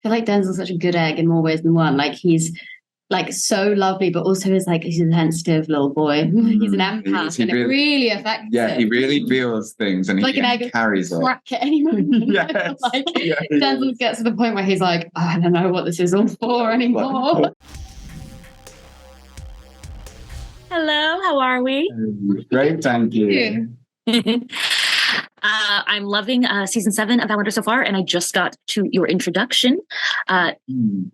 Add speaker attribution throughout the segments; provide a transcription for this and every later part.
Speaker 1: feel like Denzell's such a good egg in more ways than one. Like he's like so lovely, but also is like he's a sensitive little boy. He's an empath, and it really affects him.
Speaker 2: He really feels things, and
Speaker 1: like
Speaker 2: he
Speaker 1: an egg
Speaker 2: carries it.
Speaker 1: Crack at any moment.
Speaker 2: Yes.
Speaker 1: Like Denzell gets to the point where he's like, oh, I don't know what this is all for anymore.
Speaker 3: Hello, how are we?
Speaker 2: Great, thank you.
Speaker 3: I'm loving season 7 of Outlander so far, and I just got to your introduction.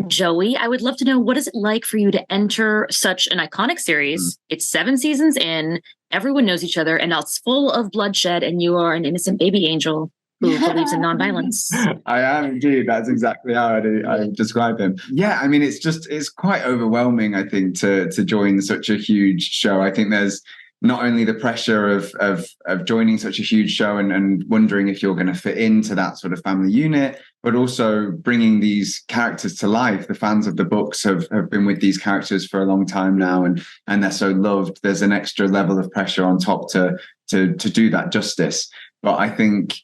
Speaker 3: Joey, I would love to know, what is it like for you to enter such an iconic series? It's 7 seasons in, everyone knows each other, and now it's full of bloodshed, and you are an innocent baby angel who believes in nonviolence.
Speaker 2: I am indeed. That's exactly how I describe him. Yeah, I mean, it's quite overwhelming, I think, to join such a huge show. I think there's not only the pressure of joining such a huge show and wondering if you're going to fit into that sort of family unit, but also bringing these characters to life. The fans of the books have been with these characters for a long time now, and they're so loved. There's an extra level of pressure on top to do that justice. But I think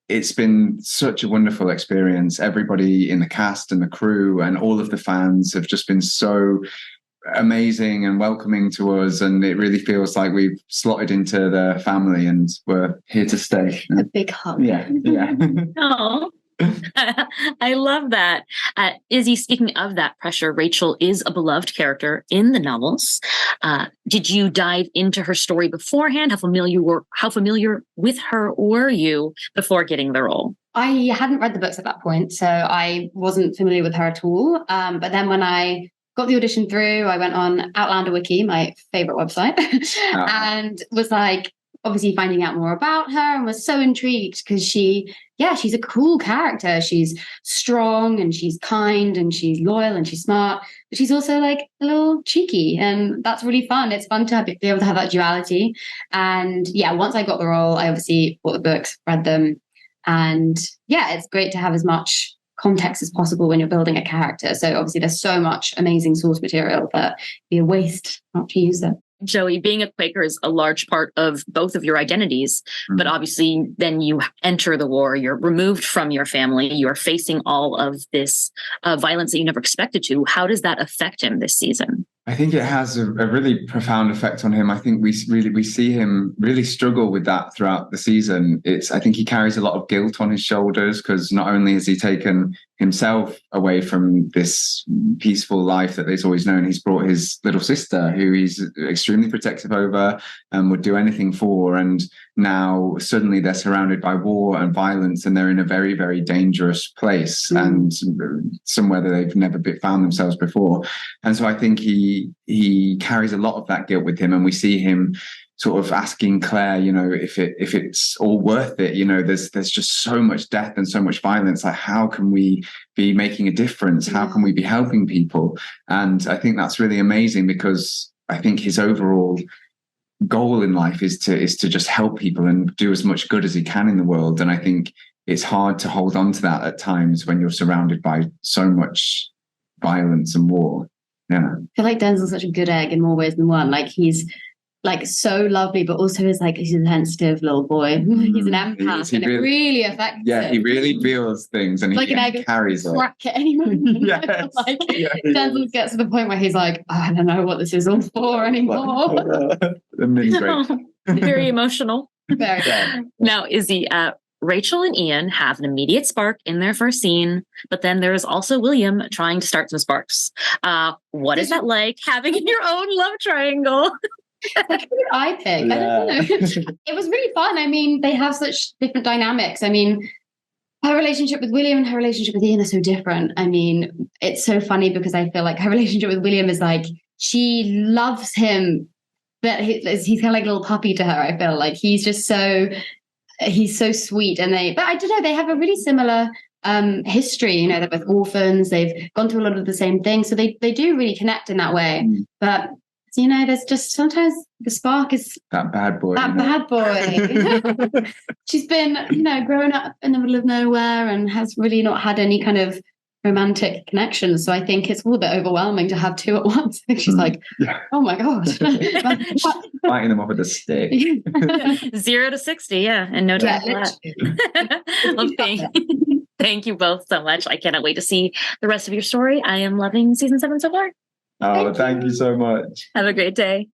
Speaker 2: it's been such a wonderful experience. Everybody in the cast and the crew and all of the fans have just been so amazing and welcoming to us, and it really feels like we've slotted into the family and we're here to stay.
Speaker 1: A big hug.
Speaker 2: Yeah.
Speaker 3: Oh, I love that. Izzy, speaking of that pressure, Rachel is a beloved character in the novels. Did you dive into her story beforehand? How familiar with her were you before getting the role?
Speaker 1: I hadn't read the books at that point, so I wasn't familiar with her at all. But then when I got the audition through, I went on Outlander Wiki, my favorite website, and was like, obviously finding out more about her, and was so intrigued because she's a cool character. She's strong and she's kind and she's loyal and she's smart, but she's also like a little cheeky, and that's really fun. It's fun to be able to have that duality. And yeah, once I got the role, I obviously bought the books, read them, and yeah, it's great to have as much context as possible when you're building a character. So obviously there's so much amazing source material that it'd be a waste not to use it.
Speaker 3: Joey, being a Quaker is a large part of both of your identities, but obviously then you enter the war, you're removed from your family, you're facing all of this violence that you never expected to. How does that affect him this season?
Speaker 2: I think it has a really profound effect on him. I think we see him really struggle with that throughout the season. I think he carries a lot of guilt on his shoulders, because not only has he taken himself away from this peaceful life that he's always known, he's brought his little sister, who he's extremely protective over and would do anything for. And now suddenly they're surrounded by war and violence, and they're in a very, very dangerous place and somewhere that they've never found themselves before. And so I think he carries a lot of that guilt with him, and we see him sort of asking Claire, if it's all worth it. There's just so much death and so much violence. Like, how can we be making a difference? How can we be helping people? And I think that's really amazing, because I think his overall goal in life is to just help people and do as much good as he can in the world. And I think it's hard to hold on to that at times when you're surrounded by so much violence and war. Yeah,
Speaker 1: I feel like Denzell's such a good egg in more ways than one. Like he's like so lovely, but also is like he's a sensitive little boy. He's an empath, and it really affects him.
Speaker 2: Yeah, he really feels things, and
Speaker 1: like
Speaker 2: he carries it.
Speaker 1: Crack at any moment.
Speaker 2: Yes.
Speaker 1: Denzell gets to the point where he's like, oh, I don't know what this is all for anymore.
Speaker 3: Very emotional.
Speaker 1: Very.
Speaker 3: Now, Izzy, Rachel and Ian have an immediate spark in their first scene, but then there's also William trying to start some sparks. What is that like, having your own love triangle?
Speaker 1: Like, who did I pick? I don't know. It was really fun. I mean, they have such different dynamics. I mean, her relationship with William and her relationship with Ian are so different. I mean, it's so funny because I feel like her relationship with William is like, she loves him, but he's kind of like a little puppy to her. I feel like he's so sweet. And but I don't know, they have a really similar history. They're both orphans. They've gone through a lot of the same things. So they do really connect in that way. But there's just sometimes the spark is
Speaker 2: that bad boy.
Speaker 1: Bad boy. She's been, growing up in the middle of nowhere and has really not had any kind of romantic connections. So I think it's all a bit overwhelming to have two at once. I think she's like, oh my God.
Speaker 2: Fighting them off with a stick.
Speaker 3: 0 to 60, yeah, and no time for that. Thank you both so much. I cannot wait to see the rest of your story. I am loving season 7 so far.
Speaker 2: Oh, thank you so much.
Speaker 3: Have a great day.